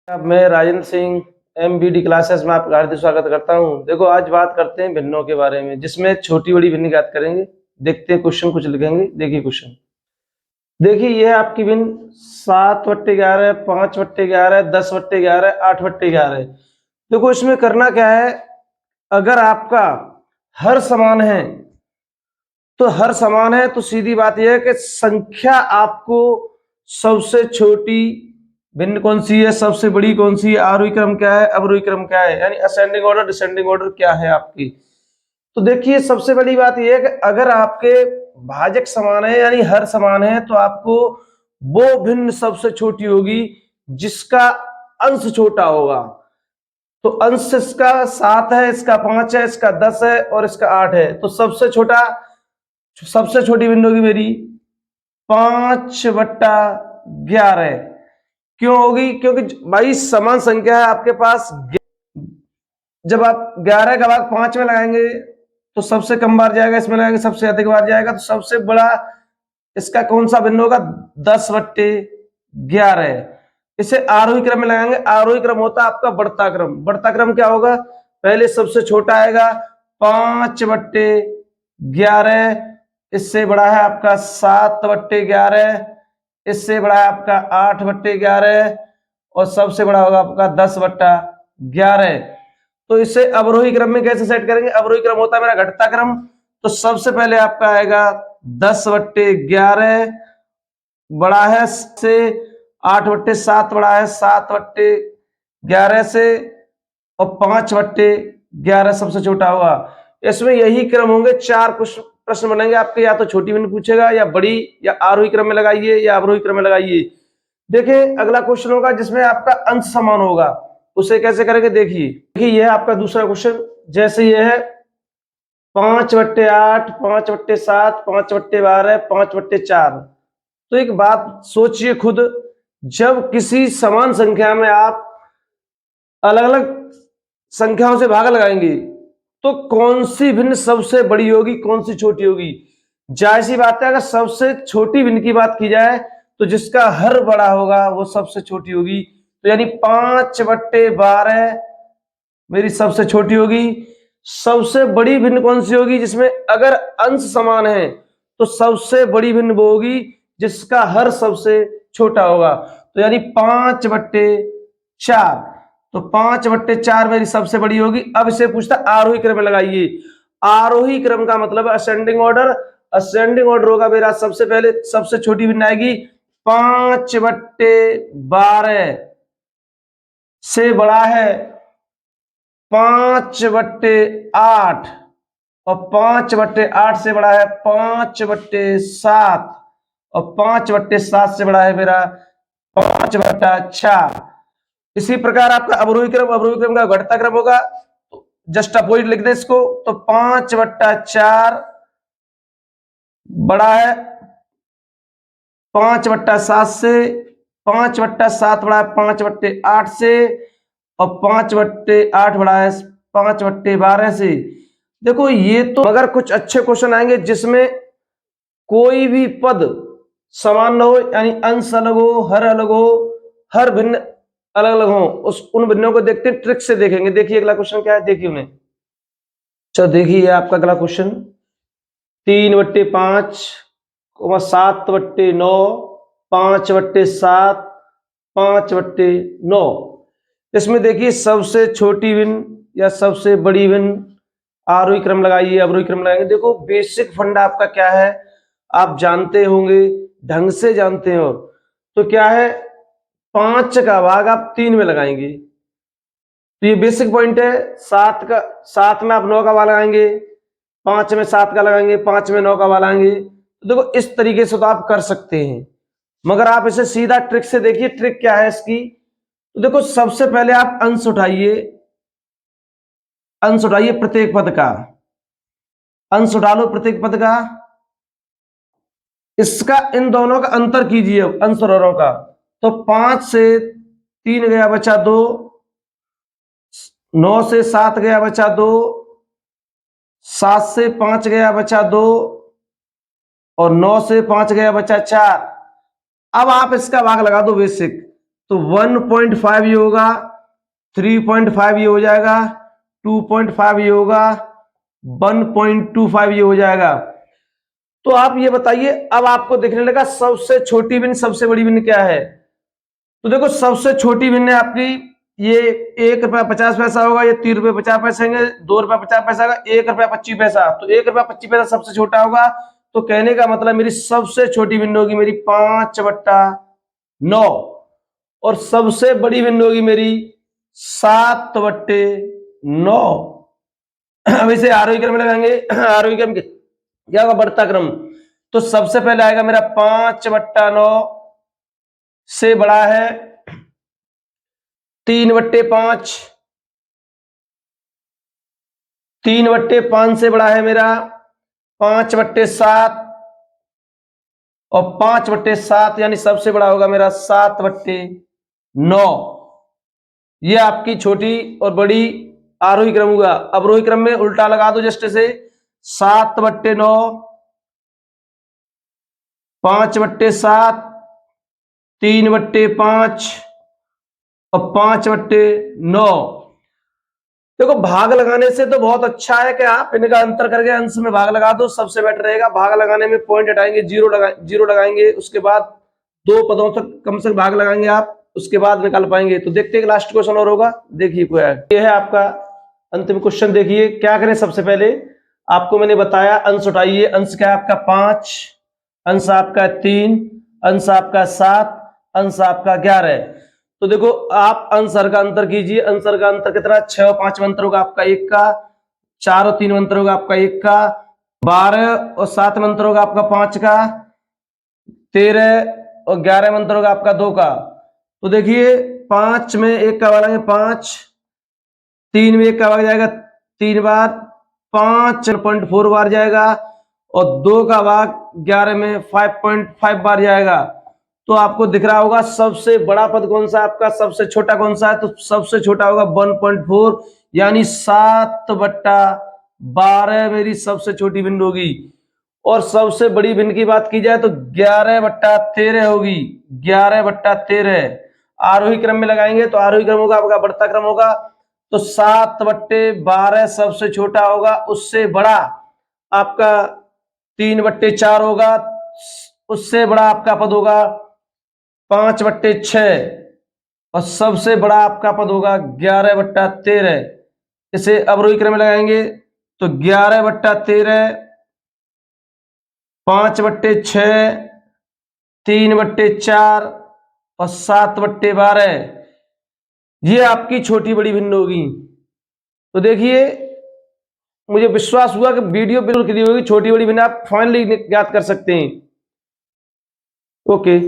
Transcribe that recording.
मैं Rajendra Singh MBD classes में आपका हार्दिक स्वागत करता हूं। देखो, आज बात करते हैं भिन्नों के बारे में, जिसमें छोटी बड़ी भिन्न की बात करेंगे। देखते हैं, क्वेश्चन कुछ लिखेंगे। देखिए क्वेश्चन, देखिए ये है आपकी भिन्न 7/11, 5/11, 10/11, 8/11। देखो इसमें करना क्या है, अगर आपका हर समान है तो हर समान है तो सीधी बात यह है कि संख्या आपको सबसे छोटी भिन्न कौन सी है, सबसे बड़ी कौन सी है, आरोही क्रम क्या है, अवरोही क्रम क्या है, यानी असेंडिंग ऑर्डर डिसेंडिंग ऑर्डर क्या है आपकी। तो देखिए सबसे बड़ी बात यह है कि अगर आपके भाजक समान है यानी हर समान है तो आपको वो भिन्न सबसे छोटी होगी जिसका अंश छोटा होगा। तो अंश इसका 7 है, इसका 5 है, इसका 10 है और इसका 8 है। तो सबसे छोटी बिंदु होगी मेरी 5/11। क्यों होगी? क्योंकि भाई समान संख्या है आपके पास। जब आप 11 का भाग 5 में लगाएंगे तो सबसे कम बार जाएगा, इसमें लगाएंगे सबसे अधिक बार जाएगा। तो सबसे बड़ा इसका कौन सा बिंदु होगा? 10/11। इसे आरोही क्रम में लगाएंगे। आरोही क्रम होता है आपका बढ़ता क्रम। बढ़ता क्रम क्या होगा? पहले सबसे छोटा आएगा 5/11, इससे बड़ा है आपका 7/11, इससे बड़ा है आपका 8/11 और सबसे बड़ा होगा आपका 10/11। तो इसे अवरोही क्रम में कैसे सेट करेंगे? अवरोही क्रम होता है मेरा घटता क्रम। तो सबसे पहले आपका आएगा 10/11 बड़ा है से, 8/7 बड़ा है 7/11 से, और 5/11 सबसे छोटा होगा। इसमें यही क्रम होंगे। 4 कुछ प्रश्न बनेंगे आपके, या तो छोटी बिंदु पूछेगा या बड़ी, या आरोही क्रम में लगाइए या अवरोही क्रम में लगाइए। देखिए अगला क्वेश्चन होगा जिसमें आपका अंश समान होगा, उसे कैसे करेंगे? देखिए यह है आपका दूसरा क्वेश्चन। जैसे यह है 5/8, 5/7, 5/12, 5/4। तो एक बात सोचिए खुद, जब किसी समान संख्या में आप अलग अलग संख्याओं से भाग लगाएंगे तो कौन सी भिन्न सबसे बड़ी होगी, कौन सी छोटी होगी? जाहिर सी बात है, अगर सबसे छोटी भिन्न की बात की जाए तो जिसका हर बड़ा होगा वो सबसे छोटी होगी। तो यानी 5/12 मेरी सबसे छोटी होगी। सबसे बड़ी भिन्न कौन सी होगी? जिसमें अगर अंश समान है तो सबसे बड़ी भिन्न वो होगी जिसका हर सबसे छोटा होगा। तो यानी 5/4। तो 5/4 मेरी सबसे बड़ी होगी। अब इसे पूछता आरोही क्रम में लगाइए। आरोही क्रम का मतलब असेंडिंग ऑर्डर। असेंडिंग ऑर्डर होगा मेरा, सबसे पहले सबसे छोटी भिन्न आएगी 5/12 से बड़ा है 5/8, और 5/8 से बड़ा है 5/7, और 5/7 से बड़ा है मेरा 5/4। इसी प्रकार आपका अवरोही क्रम का घटता क्रम होगा। जस्ट अपोजिट लिख दे इसको। तो 5/4 बड़ा है 5/7 से, 5/7 बड़ा है 5/8 से, और 5/8 बड़ा है 5/12 से। देखो ये तो, मगर कुछ अच्छे क्वेश्चन आएंगे जिसमें कोई भी पद समान न हो, यानी अंश अलग हो, हर अलग हो, हर भिन्न अलग अलग हो। उन भिन्नों को देखते ट्रिक से देखेंगे। देखिए अगला क्वेश्चन क्या है, देखिए उन्हें। चलो देखिए आपका अगला क्वेश्चन 3/5, 7/9, 5/7, 5/9। इसमें देखिए सबसे छोटी भिन्न या सबसे बड़ी भिन्न, आरोही क्रम लगाइए अवरोही क्रम लगाएंगे। देखो बेसिक फंडा आपका क्या है, आप जानते होंगे, ढंग से जानते हो। तो क्या है, 5 का भाग आप 3 में लगाएंगे। तो ये बेसिक पॉइंट है। 7 में आप 9 का भाग लगाएंगे, 5 में 7 का लगाएंगे, 5 में 9 का भाग लगाएंगे। तो देखो इस तरीके से तो आप कर सकते हैं, मगर आप इसे सीधा ट्रिक से देखिए। ट्रिक क्या है इसकी? तो देखो सबसे पहले आप अंश उठाइए, अंश उठाइए प्रत्येक पद का, अंश उठा लो प्रत्येक पद का। इसका इन दोनों का अंतर कीजिए, अंश और हरों का। तो 5 से 3 गया बचा 2, 9 से 7 गया बचा 2, 7 से 5 गया बचा 2, और 9 से 5 गया बचा 4। अब आप इसका भाग लगा दो बेसिक। तो 1.5 ये होगा, 3.5 ये हो जाएगा, 2.5 ये होगा, 1.25 ये हो जाएगा। तो आप ये बताइए, अब आपको दिखने लगा सबसे छोटी भिन्न सबसे बड़ी भिन्न क्या है। तो देखो सबसे छोटी भिन्न है आपकी ये ₹1.50 होगा, ये ₹3.50 होंगे, ₹2.50 होगा, ₹1.25। तो ₹1.25 सबसे छोटा होगा। तो कहने का मतलब मेरी सबसे छोटी भिन्न होगी मेरी 5/9 और सबसे बड़ी भिन्न होगी मेरी 7/9। अब इसे आरोही क्रम में लगाएंगे। आरोही क्रम क्या होगा, बढ़ता क्रम। तो सबसे पहले आएगा मेरा 5/9 से बड़ा है 3/5, 3/5 से बड़ा है मेरा 5/7 और 5/7 यानी सबसे बड़ा होगा मेरा 7/9। ये आपकी छोटी और बड़ी आरोही क्रम होगा। अवरोही क्रम में उल्टा लगा दो जस्ट से 7/9, 5/7, 3/5 और 5/9। देखो भाग लगाने से तो बहुत अच्छा है कि आप इनका अंतर करके अंश में भाग लगा दो, सबसे बेटर रहेगा। भाग लगाने में पॉइंट हटाएंगे, जीरो लगाएंगे, उसके बाद दो पदों तक कम से कम भाग लगाएंगे आप, उसके बाद निकाल पाएंगे। तो देखते हैं लास्ट क्वेश्चन और होगा, देखिए कोई ये है आपका अंतिम क्वेश्चन। देखिए क्या करें, सबसे पहले आपको मैंने बताया अंश उठाइए। अंश क्या है आपका 5, अंश आपका 3, अंश आपका 7, अंश आपका 11। तो देखो आप अंसर का अंतर कीजिए। अंसर का अंतर कितना, 6 और 5 में अंतर होगा आपका 1 का, 4 और 3 में अंतर होगा आपका 1 का, 12 और 7 में अंतर होगा आपका 5 का, 13 और 11 में अंतर होगा आपका 2 का। तो देखिए 5 में 1 का भाग 5, 3 में 1 का भाग जाएगा 3 बार, 5.4 बार जाएगा और 2 का भाग 11 में 5.5 बार जाएगा। तो आपको दिख रहा होगा सबसे बड़ा पद कौन सा है आपका, सबसे छोटा कौन सा है। तो सबसे छोटा होगा 1.4 यानी 7/12 मेरी सबसे छोटी भिन्न होगी। और सबसे बड़ी भिन्न की बात की जाए तो 11/13 होगी, 11/13। आरोही क्रम में लगाएंगे तो आरोही क्रम होगा आपका बढ़ता क्रम होगा। तो 7/12 सबसे छोटा होगा, उससे बड़ा आपका 3/4 होगा, उससे बड़ा आपका पद होगा 5/6 और सबसे बड़ा आपका पद होगा 11/13। इसे अवरोही क्रम में लगाएंगे तो 11/13, 5/6, 3/4 और 7/12 ये आपकी छोटी बड़ी भिन्न होगी। तो देखिए मुझे विश्वास हुआ कि वीडियो बिल्कुल क्लियर होगी। छोटी बड़ी भिन्न आप फाइनली ज्ञात कर सकते हैं। ओके।